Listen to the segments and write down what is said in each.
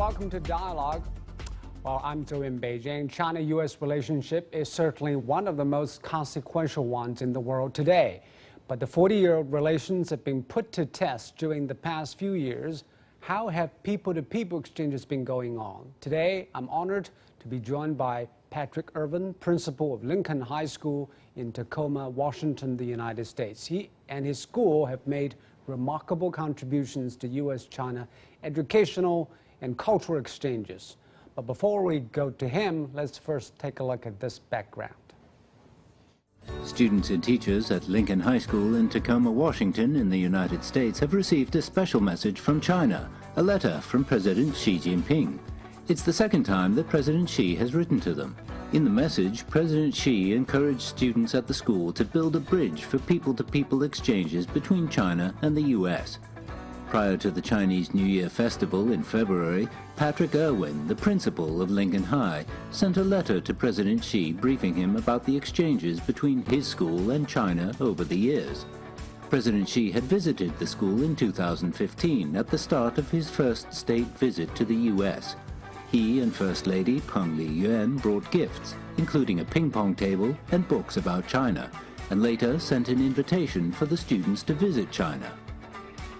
welcome to Dialogue. Well, I'm Joe in Beijing. China-U.S. relationship is certainly one of the most consequential ones in the world today. But the 40-year-old relations have been put to test during the past few years. How have people-to-people exchanges been going on? Today, I'm honored to be joined by Patrick Irvin, principal of Lincoln High School in Tacoma, Washington, the United States. He and his school have made remarkable contributions to U.S.-China educational and cultural exchanges. But before we go to him, let's first take a look at this background. Students and teachers at Lincoln High School in Tacoma, Washington, in the United States have received a special message from China, a letter from President Xi Jinping. It's the second time that President Xi has written to them. In the message, President Xi encouraged students at the school to build a bridge for people-to-people exchanges between China and the U.S. Prior to the Chinese New Year festival in February, Patrick Irvin, the principal of Lincoln High, sent a letter to President Xi briefing him about the exchanges between his school and China over the years. President Xi had visited the school in 2015 at the start of his first state visit to the U.S. He and First Lady Peng Liyuan brought gifts, including a ping-pong table and books about China, and later sent an invitation for the students to visit China.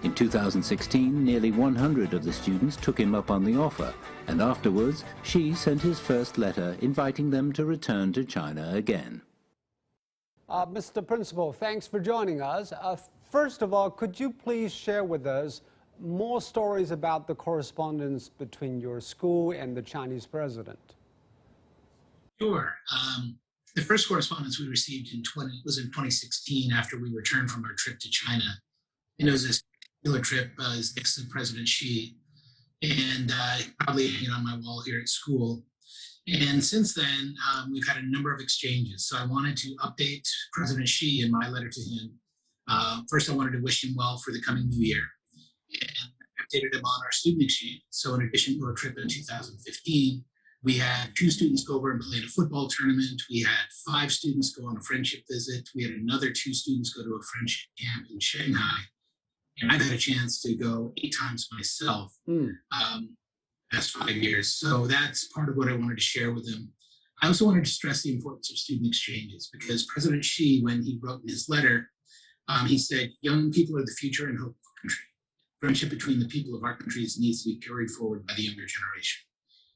In 2016, nearly 100 of the students took him up on the offer, and afterwards, Xi sent his first letter inviting them to return to China again. Mr. Principal, thanks for joining us. First of all, could you please share with us more stories about the correspondence between your school and the Chinese president? Sure. The first correspondence we received was in 2016 after we returned from our trip to China. And it was this particular trip is next to President Xi, and probably hanging on my wall here at school. And since then, we've had a number of exchanges. So I wanted to update President Xi in my letter to him. First, I wanted to wish him well for the coming new year, and updated him on our student exchange. So in addition to our trip in 2015, we had 2 students go over and play in a football tournament. We had 5 students go on a friendship visit. We had another 2 students go to a friendship camp in Shanghai. And I've had a chance to go 8 times myself past 5 years. So that's part of what I wanted to share with him. I also wanted to stress the importance of student exchanges because President Xi, when he wrote in his letter, he said, young people are the future and hope of the country. Friendship between the people of our countries needs to be carried forward by the younger generation.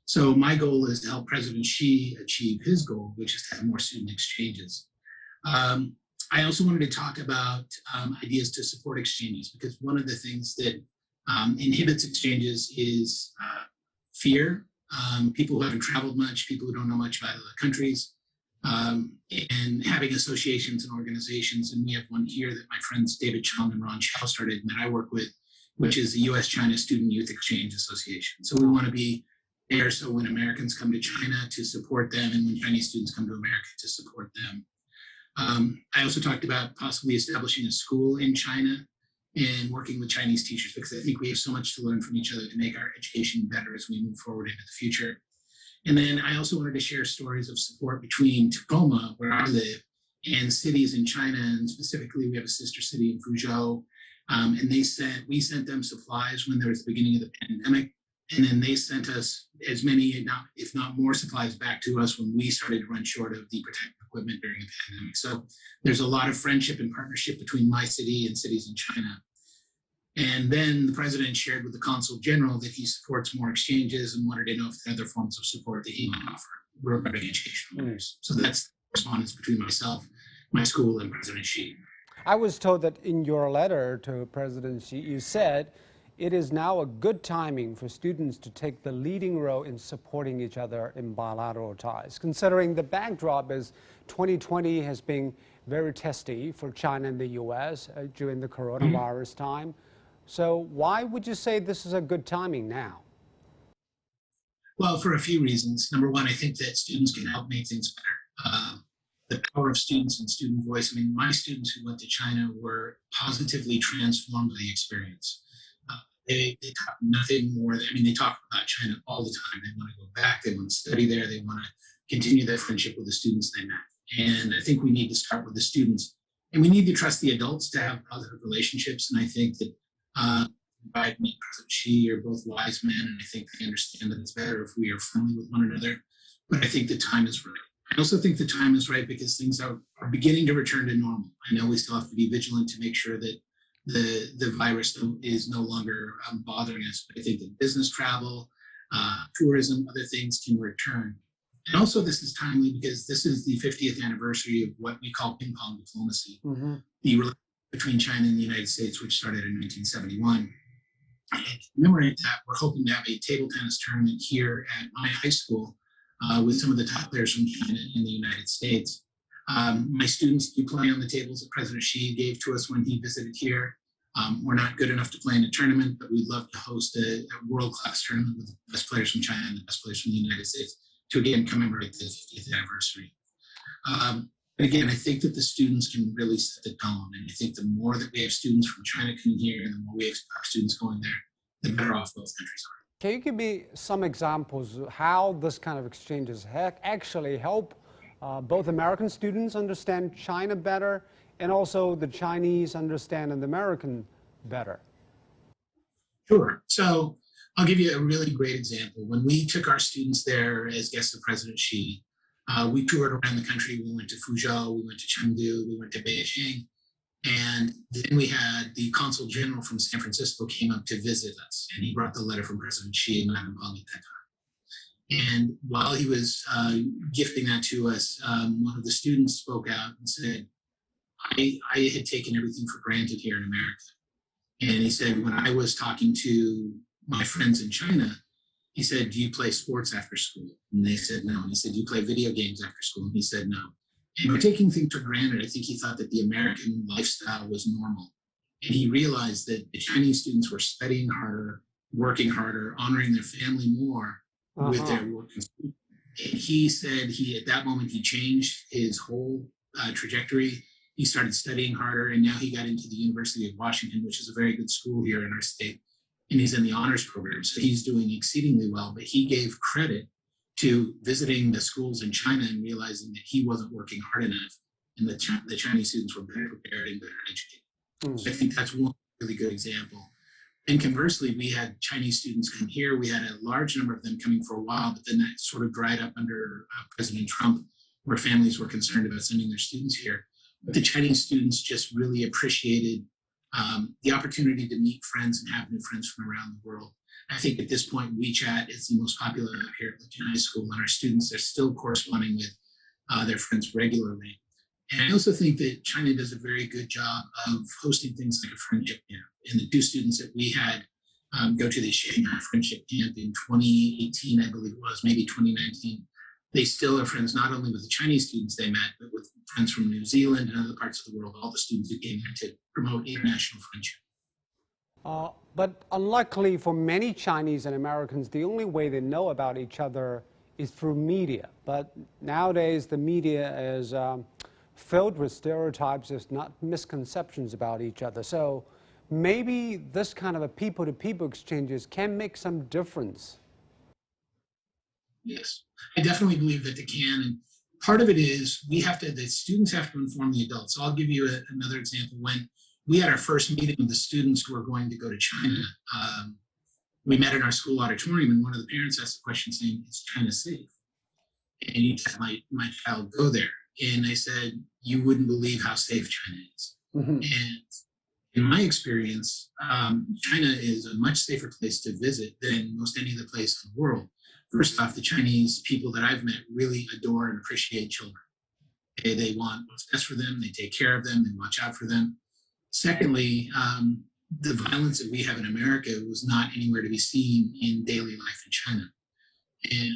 So my goal is to help President Xi achieve his goal, which is to have more student exchanges. I also wanted to talk about ideas to support exchanges because one of the things that inhibits exchanges is fear. People who haven't traveled much, people who don't know much about other countries, and having associations and organizations. And we have one here that my friends David Chung and Ron Chow started and that I work with, which is the U.S.-China Student Youth Exchange Association. So we want to be there so when Americans come to China to support them and when Chinese students come to America to support them. I also talked about possibly establishing a school in China and working with Chinese teachers because I think we have so much to learn from each other to make our education better as we move forward into the future. And then I also wanted to share stories of support between Tacoma, where I live, and cities in China. And specifically, we have a sister city in Fuzhou. And we sent them supplies when there was the beginning of the pandemic. And then they sent us as many, if not more supplies back to us when we started to run short of the protective equipment during the pandemic. So there's a lot of friendship and partnership between my city and cities in China. And then the president shared with the consul general that he supports more exchanges and wanted to know if there are other forms of support that he might offer regarding educational matters. So that's the correspondence between myself, my school, and President Xi. I was told that in your letter to President Xi, you said it is now a good timing for students to take the leading role in supporting each other in bilateral ties, considering the backdrop is 2020 has been very testy for China and the U.S. During the coronavirus time. So why would you say this is a good timing now? Well, for a few reasons. Number one, I think that students can help make things better. The power of students and student voice. I mean, my students who went to China were positively transformed by the experience. They talk nothing more. They talk about China all the time. They want to go back. They want to study there. They want to continue their friendship with the students they met. And I think we need to start with the students. And we need to trust the adults to have positive relationships. And I think that Biden and President Xi are both wise men, and I think they understand that it's better if we are friendly with one another. But I think the time is right. I also think the time is right because things are beginning to return to normal. I know we still have to be vigilant to make sure that the virus is no longer bothering us. But I think that business travel, tourism, other things can return. And also, this is timely because this is the 50th anniversary of what we call ping pong diplomacy, the relationship between China and the United States, which started in 1971. And to commemorate that, we're hoping to have a table tennis tournament here at my high school with some of the top players from China and the United States. My students do play on the tables that President Xi gave to us when he visited here. We're not good enough to play in a tournament, but we'd love to host a world-class tournament with the best players from China and the best players from the United States to again commemorate the 50th anniversary. And again, I think that the students can really set the tone. And I think the more that we have students from China coming here and the more we have our students going there, the better off both countries are. Can you give me some examples of how this kind of exchanges actually help both American students understand China better and also the Chinese understand the American better? Sure. So I'll give you a really great example. When we took our students there as guests of President Xi, we toured around the country. We went to Fuzhou, we went to Chengdu, we went to Beijing. And then we had the consul general from San Francisco came up to visit us, and he brought the letter from President Xi and Madam Wang at that time. And while he was gifting that to us, one of the students spoke out and said, I had taken everything for granted here in America. And he said, when I was talking to my friends in China, he said, do you play sports after school? And they said no. And he said, do you play video games after school? And he said no. And by taking things for granted, I think he thought that the American lifestyle was normal. And he realized that the Chinese students were studying harder, working harder, honoring their family more with their work. And he said at that moment, he changed his whole trajectory. He started studying harder, and now he got into the University of Washington, which is a very good school here in our state. And he's in the honors program. So he's doing exceedingly well, but he gave credit to visiting the schools in China and realizing that he wasn't working hard enough and the Chinese students were better prepared and better educated. So I think that's one really good example. And conversely, we had Chinese students come here. We had a large number of them coming for a while, but then that sort of dried up under President Trump, where families were concerned about sending their students here. But the Chinese students just really appreciated the opportunity to meet friends and have new friends from around the world. I think at this point, WeChat is the most popular app here at Lincoln High School, and our students are still corresponding with their friends regularly. And I also think that China does a very good job of hosting things like a friendship camp. And the two students that we had go to the Shanghai Friendship Camp in 2018, I believe it was, maybe 2019, they still are friends not only with the Chinese students they met, but with friends from New Zealand and other parts of the world, all the students who came there to promote international friendship. But unluckily for many Chinese and Americans, the only way they know about each other is through media. But nowadays, the media is filled with stereotypes, if not misconceptions about each other. So maybe this kind of a people-to-people exchanges can make some difference. Yes, I definitely believe that they can. And part of it is the students have to inform the adults. So I'll give you another example. When we had our first meeting with the students who were going to go to China, we met in our school auditorium, and one of the parents asked the question saying, is China safe? And you had my child go there. And I said, you wouldn't believe how safe China is. And in my experience, China is a much safer place to visit than most any other place in the world. First off, the Chinese people that I've met really adore and appreciate children. They want what's best for them. They take care of them and watch out for them. Secondly, the violence that we have in America was not anywhere to be seen in daily life in China. And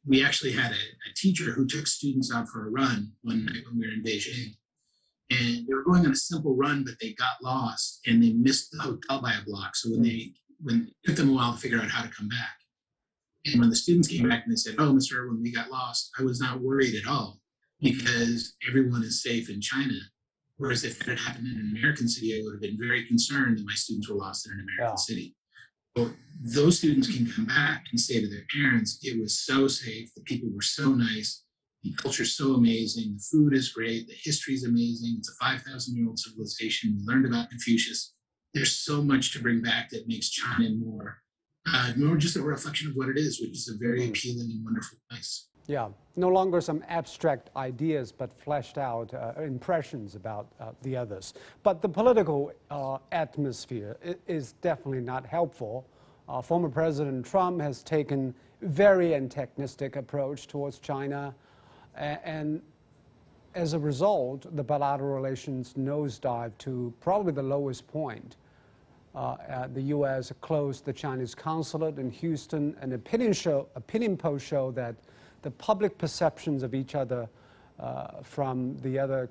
we actually had a teacher who took students out for a run one night when we were in Beijing. And they were going on a simple run, but they got lost and they missed the hotel by a block. So when it took them a while to figure out how to come back. And when the students came back and they said, oh, Mr. Irwin, we got lost, I was not worried at all because everyone is safe in China. Whereas if it had happened in an American city, I would have been very concerned that my students were lost in an American city. Well, those students can come back and say to their parents, it was so safe, the people were so nice, the culture's so amazing, the food is great, the history is amazing, it's a 5,000-year-old civilization, we learned about Confucius. there's so much to bring back that makes China more just a reflection of what it is, which is a very appealing and wonderful place. Yeah, no longer some abstract ideas, but fleshed out impressions about the others. But the political atmosphere is definitely not helpful. Former President Trump has taken very antagonistic approach towards China, and as a result, the bilateral relations nosedive to probably the lowest point. The U.S. closed the Chinese consulate in Houston. An opinion poll show that the public perceptions of each other from the other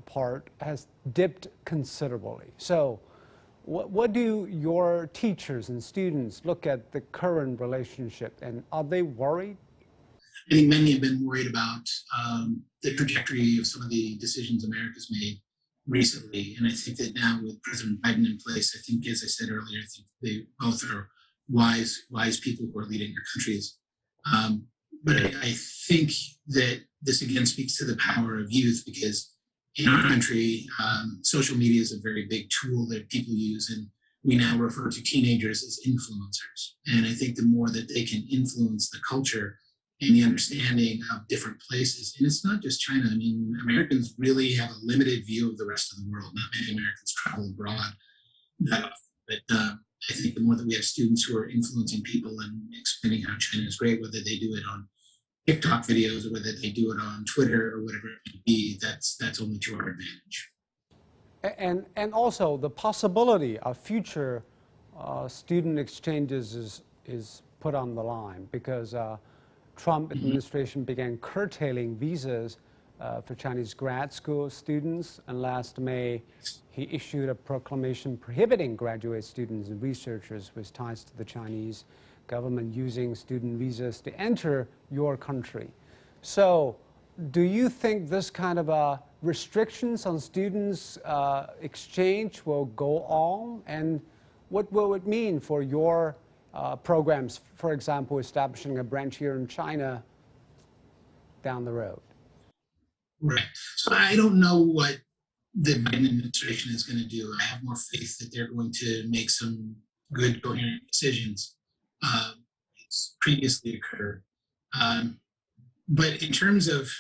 part has dipped considerably. So what do your teachers and students look at the current relationship, and are they worried? I think many have been worried about the trajectory of some of the decisions America's made recently. And I think that now with President Biden in place, I think, as I said earlier, I think they both are wise people who are leading their countries. But I think that this again speaks to the power of youth, because in our country, social media is a very big tool that people use, and we now refer to teenagers as influencers. And I think the more that they can influence the culture and the understanding of different places, and it's not just China. I mean, Americans really have a limited view of the rest of the world. Not many Americans travel abroad that often, but I think the more that we have students who are influencing people and explaining how China is great, whether they do it on TikTok videos or whether they do it on Twitter or whatever it may be, that's only to our advantage. And also the possibility of future student exchanges is put on the line, because Trump administration began curtailing visas for Chinese grad school students, and last May he issued a proclamation prohibiting graduate students and researchers with ties to the Chinese government using student visas to enter your country. So do you think this kind of restrictions on students exchange will go on, and what will it mean for your programs, for example, establishing a branch here in China down the road? Right. So I don't know what the Biden administration is going to do. I have more faith that they're going to make some good, coherent decisions. It's previously occurred. But in terms of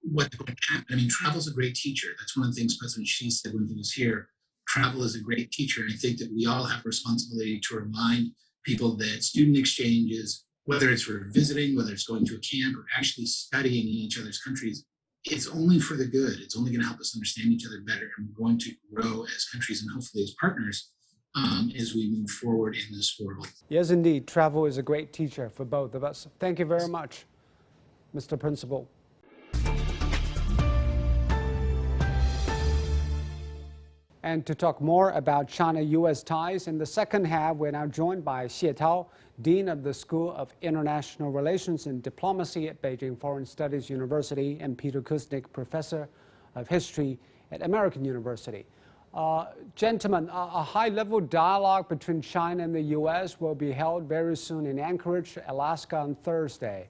what's going to happen, I mean, travel's a great teacher. That's one of the things President Xi said when he was here. Travel is a great teacher. And I think that we all have a responsibility to remind people that student exchanges, whether it's for visiting, whether it's going to a camp or actually studying in each other's countries, it's only for the good. It's only going to help us understand each other better, and we're going to grow as countries and hopefully as partners as we move forward in this world. Yes, indeed. Travel is a great teacher for both of us. Thank you very much, Mr. Principal. And to talk more about China-U.S. ties in the second half, we're now joined by Xie Tao, Dean of the School of International Relations and Diplomacy at Beijing Foreign Studies University, and Peter Kuznick, Professor of History at American University. Gentlemen, a high-level dialogue between China and the U.S. will be held very soon in Anchorage, Alaska on Thursday.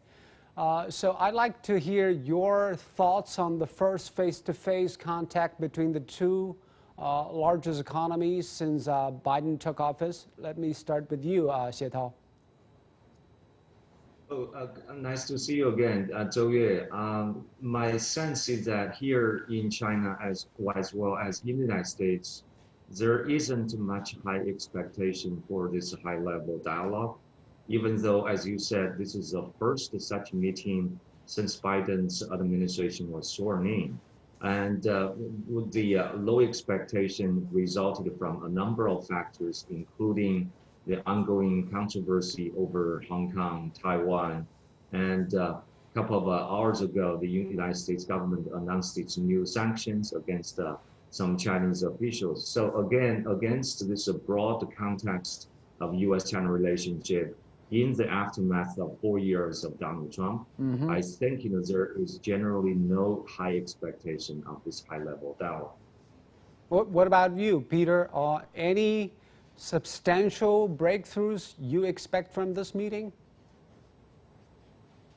So I'd like to hear your thoughts on the first face-to-face contact between the two largest economies since Biden took office. Let me start with you, Xie Tao. Nice to see you again, Zhou Yue. My sense is that here in China, as well as in the United States, there isn't much high expectation for this high-level dialogue, even though, as you said, this is the first such meeting since Biden's administration was sworn in. And the low expectation resulted from a number of factors, including the ongoing controversy over Hong Kong, Taiwan, and a couple of hours ago, the United States government announced its new sanctions against some Chinese officials. So again, against this broad context of U.S.-China relationship, in the aftermath of 4 years of Donald Trump, I think there is generally no high expectation of this high-level dialogue. What about you, Peter? Any substantial breakthroughs you expect from this meeting?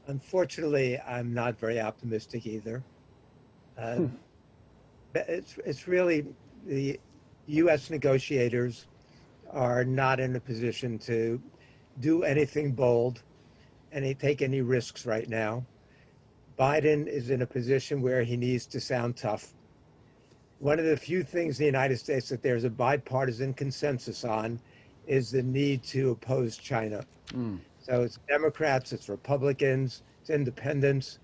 Unfortunately, I'm not very optimistic either. It's really the U.S. negotiators are not in a position to do anything bold and take any risks right now. Biden is in a position where he needs to sound tough. One of the few things in the United States that there's a bipartisan consensus on is the need to oppose China. So it's Democrats, it's Republicans, it's independents.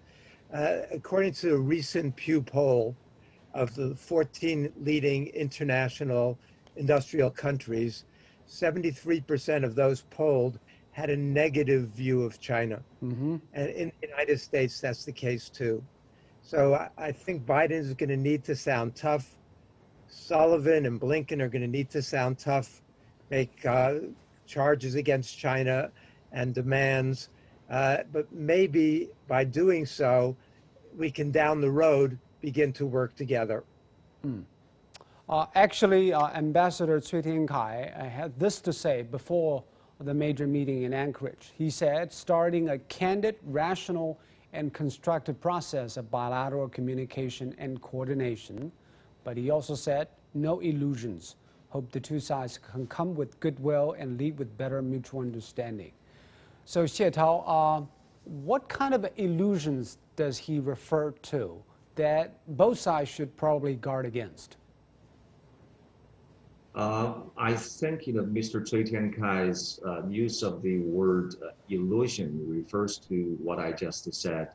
According to a recent Pew poll of the 14 leading international industrial countries, 73% of those polled had a negative view of China. And in the United States, that's the case too. So I think Biden is going to need to sound tough. Sullivan and Blinken are going to need to sound tough, make charges against China and demands. But maybe by doing so, we can down the road begin to work together. Actually, Ambassador Cui Tiankai had this to say before the major meeting in Anchorage. He said, starting a candid, rational, and constructive process of bilateral communication and coordination. But he also said, no illusions. Hope the two sides can come with goodwill and lead with better mutual understanding. So, Xie Tao, what kind of illusions does he refer to that both sides should probably guard against? I think Mr. Cui Tiankai's use of the word illusion refers to what I just said.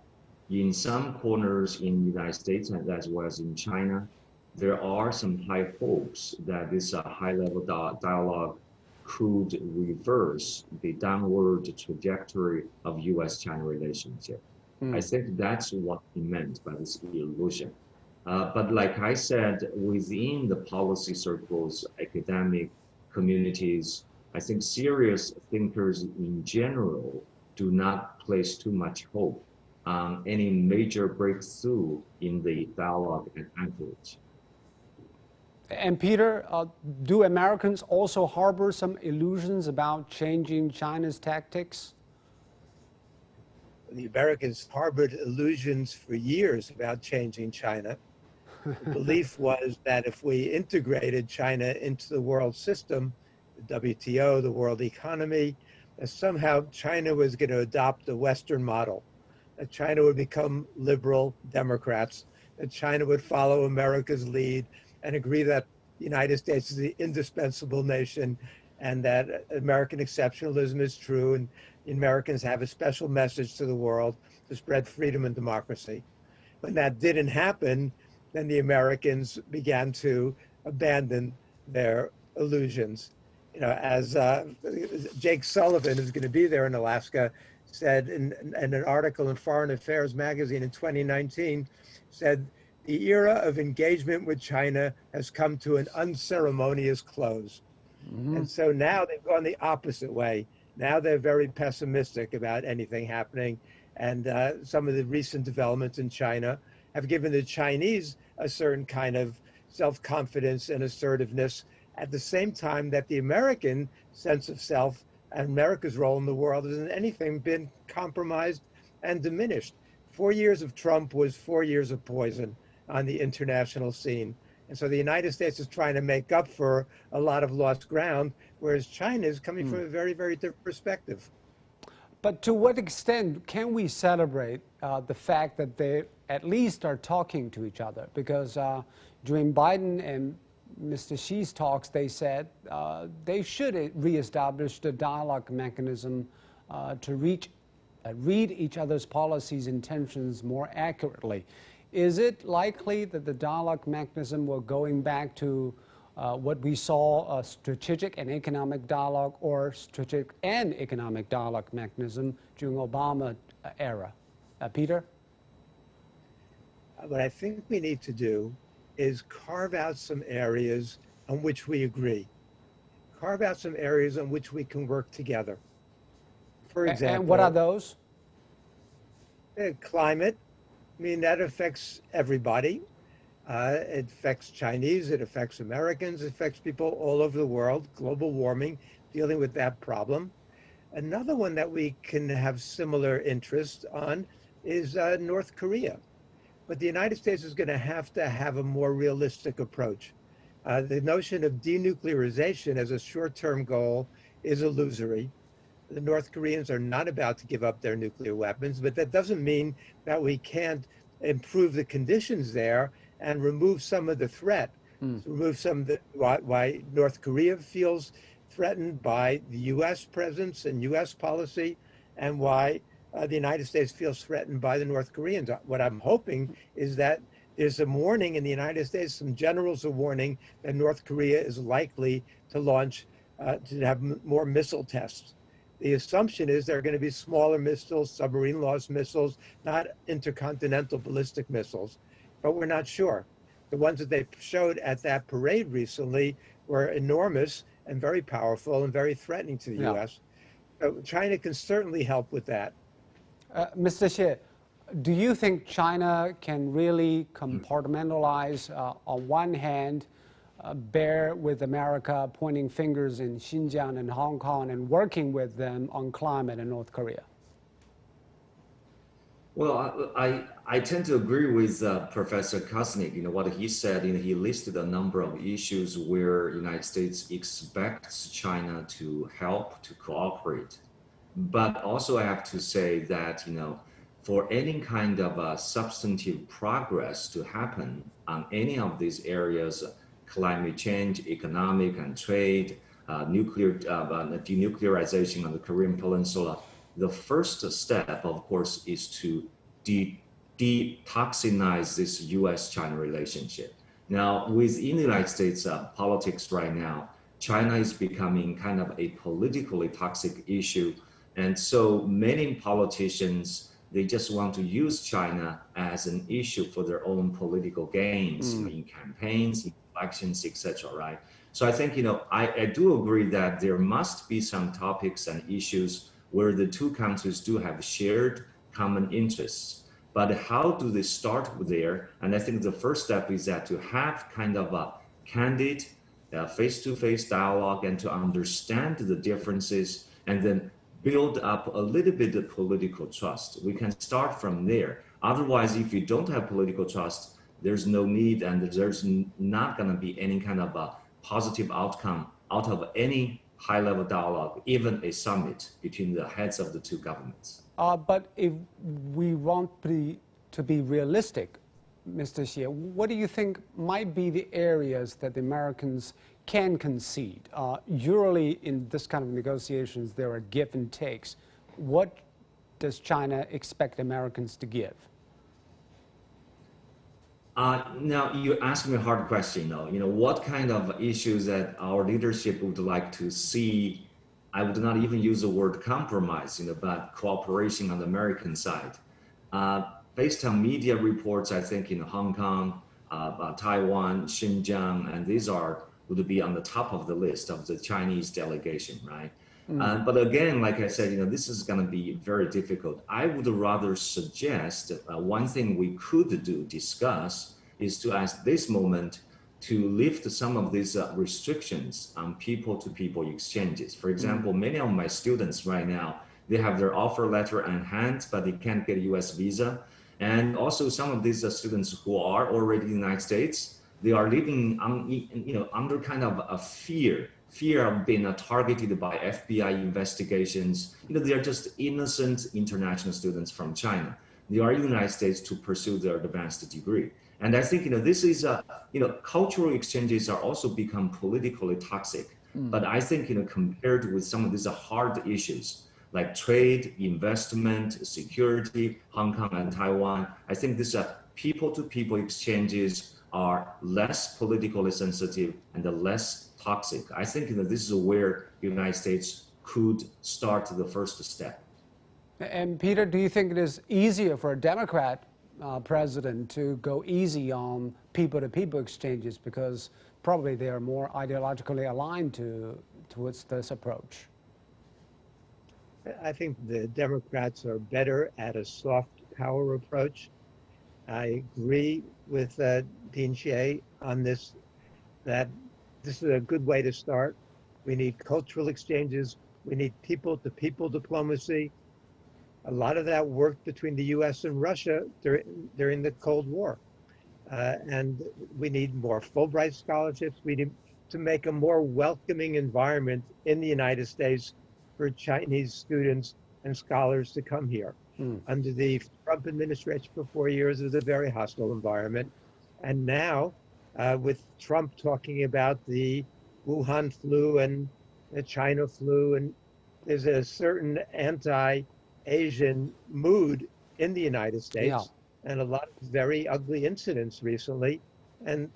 In some corners in the United States and as well as in China, there are some high hopes that this high-level dialogue could reverse the downward trajectory of U.S.-China relationship. I think that's what he meant by this illusion. But like I said, within the policy circles, academic communities, I think serious thinkers in general do not place too much hope on any major breakthrough in the dialogue at Anchorage. And Peter, do Americans also harbor some illusions about changing China's tactics? The Americans harbored illusions for years about changing China. The belief was that if we integrated China into the world system, the WTO, the world economy, that somehow China was going to adopt the Western model, that China would become liberal Democrats, that China would follow America's lead and agree that the United States is the indispensable nation and that American exceptionalism is true and Americans have a special message to the world to spread freedom and democracy. When that didn't happen, then the Americans began to abandon their illusions. As Jake Sullivan, who's going to be there in Alaska, said in an article in Foreign Affairs magazine in 2019, said, the era of engagement with China has come to an unceremonious close. And so now they've gone the opposite way. Now they're very pessimistic about anything happening. And some of the recent developments in China have given the Chinese a certain kind of self-confidence and assertiveness at the same time that the American sense of self and America's role in the world has in anything been compromised and diminished. 4 years of Trump was 4 years of poison on the international scene. And so the United States is trying to make up for a lot of lost ground, whereas China is coming from a very, very different perspective. But to what extent can we celebrate the fact that they at least are talking to each other? Because during Biden and Mr. Xi's talks, they said they should reestablish the dialogue mechanism to read each other's policies and intentions more accurately. Is it likely that the dialogue mechanism will going back to what we saw, a strategic and economic dialogue or strategic and economic dialogue mechanism during Obama era? Peter? What I think we need to do is carve out some areas on which we agree. Carve out some areas on which we can work together. For example, and what are those? Climate. I mean, that affects everybody. It affects Chinese, it affects Americans, it affects people all over the world. Global warming, dealing with that problem. Another one that we can have similar interest on is North Korea. But the United States is going to have a more realistic approach. The notion of denuclearization as a short-term goal is illusory. The North Koreans are not about to give up their nuclear weapons, but that doesn't mean that we can't improve the conditions there and remove some of the threat, remove some of the why North Korea feels threatened by the U.S. presence and U.S. policy, and why the United States feels threatened by the North Koreans. What I'm hoping is that there's a warning in the United States, some generals are warning that North Korea is likely to launch, to have more missile tests. The assumption is there are going to be smaller missiles, submarine-launched missiles, not intercontinental ballistic missiles, but we're not sure. The ones that they showed at that parade recently were enormous and very powerful and very threatening to the U.S. So China can certainly help with that. Mr. Xie, do you think China can really compartmentalize, on one hand, bear with America pointing fingers in Xinjiang and Hong Kong and working with them on climate in North Korea? Well, I tend to agree with Professor Kosnik. What he said. He listed a number of issues where the United States expects China to help, to cooperate. But also, I have to say that for any kind of substantive progress to happen on any of these areas, climate change, economic and trade, denuclearization of the Korean Peninsula, the first step, of course, is to detoxinize this U.S.-China relationship. Now, within the United States politics right now, China is becoming kind of a politically toxic issue. And so many politicians, they just want to use China as an issue for their own political gains in campaigns, in elections, etc. Right? So I think, I do agree that there must be some topics and issues where the two countries do have shared common interests. But how do they start there? And I think the first step is that to have kind of a candid, face-to-face dialogue and to understand the differences and then build up a little bit of political trust. We can start from there. Otherwise, if you don't have political trust, there's no need and there's not going to be any kind of a positive outcome out of any high-level dialogue, even a summit between the heads of the two governments. But if we want to be realistic, Mr. Xie, what do you think might be the areas that the Americans can concede? Usually in this kind of negotiations, there are give and takes. What does China expect Americans to give? Now, you ask me a hard question, though. What kind of issues that our leadership would like to see? I would not even use the word compromise, but cooperation on the American side. Based on media reports, I think Hong Kong, Taiwan, Xinjiang, and these would be on the top of the list of the Chinese delegation, right? But again, like I said, this is going to be very difficult. I would rather suggest one thing we could discuss is to, at this moment, to lift some of these restrictions on people-to-people exchanges. For example, many of my students right now, they have their offer letter on hand, but they can't get a US visa. And also some of these students who are already in the United States, they are living under kind of a fear of being targeted by FBI investigations. They are just innocent international students from China. They are in the United States to pursue their advanced degree. And I think, this is, cultural exchanges are also become politically toxic. But I think, compared with some of these hard issues like trade, investment, security, Hong Kong and Taiwan, I think these people-to-people exchanges are less politically sensitive and less toxic. I think this is where the United States could start the first step. And Peter, do you think it is easier for a Democrat president to go easy on people-to-people exchanges because probably they are more ideologically aligned towards this approach? I think the Democrats are better at a soft power approach. I agree with Dean Xie on this, that this is a good way to start. We need cultural exchanges. We need people-to-people diplomacy. A lot of that worked between the U.S. and Russia during the Cold War. And we need more Fulbright scholarships. We need to make a more welcoming environment in the United States for Chinese students and scholars to come here. Under the Trump administration for 4 years, it was a very hostile environment. And now, with Trump talking about the Wuhan flu and the China flu, and there's a certain anti-Asian mood in the United States, and a lot of very ugly incidents recently. And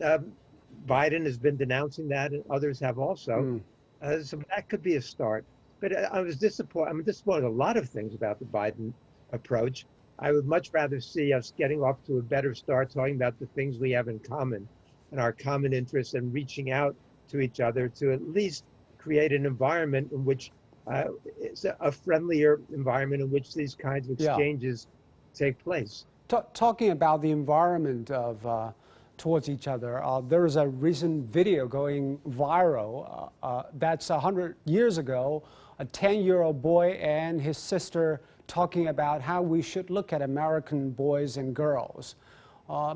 Biden has been denouncing that, and others have also. So that could be a start. But I was disappointed. I'm disappointed in a lot of things about the Biden approach. I would much rather see us getting off to a better start, talking about the things we have in common and our common interests, and reaching out to each other to at least create an environment in which it's a friendlier environment in which these kinds of exchanges take place. Talking about the environment of towards each other, there is a recent video going viral. That's 100 years ago, a 10-year-old boy and his sister talking about how we should look at American boys and girls.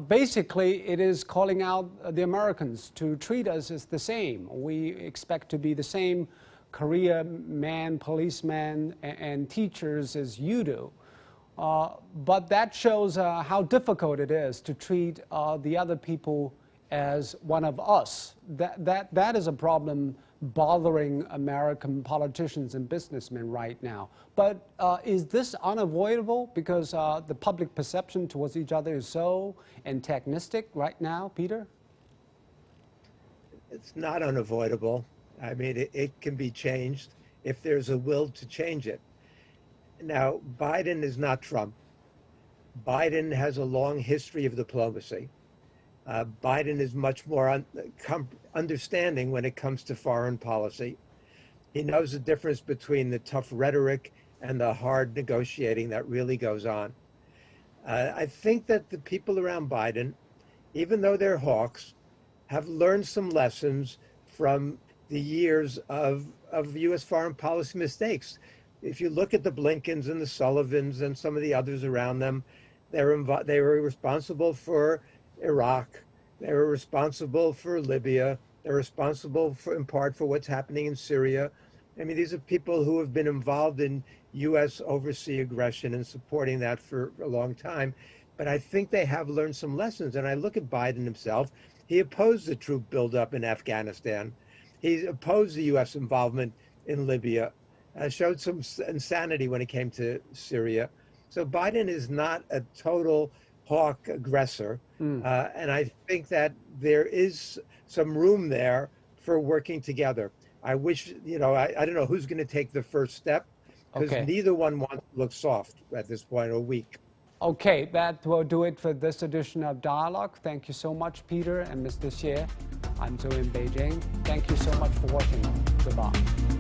Basically, it is calling out the Americans to treat us as the same. We expect to be the same career man, policeman, and teachers as you do. But that shows how difficult it is to treat the other people as one of us. That is a problem bothering American politicians and businessmen right now. But is this unavoidable because the public perception towards each other is so antagonistic right now, Peter? It's not unavoidable. I mean, it can be changed if there's a will to change it. Now, Biden is not Trump. Biden has a long history of diplomacy. Biden is much more understanding when it comes to foreign policy. He knows the difference between the tough rhetoric and the hard negotiating that really goes on. I think that the people around Biden, even though they're hawks, have learned some lessons from the years of U.S. foreign policy mistakes. If you look at the Blinkens and the Sullivans and some of the others around them, they were responsible for Iraq. They were responsible for Libya. They're responsible for, in part, for what's happening in Syria. I mean, these are people who have been involved in U.S. overseas aggression and supporting that for a long time. But I think they have learned some lessons. And I look at Biden himself. He opposed the troop buildup in Afghanistan. He opposed the U.S. involvement in Libya. Showed some insanity when it came to Syria. So Biden is not a total hawk aggressor. And I think that there is some room there for working together. I wish, I don't know who's going to take the first step, because neither one wants to look soft at this point or weak. Okay, that will do it for this edition of Dialogue. Thank you so much, Peter and Mr. Xie. I'm Zhou in Beijing. Thank you so much for watching. Goodbye.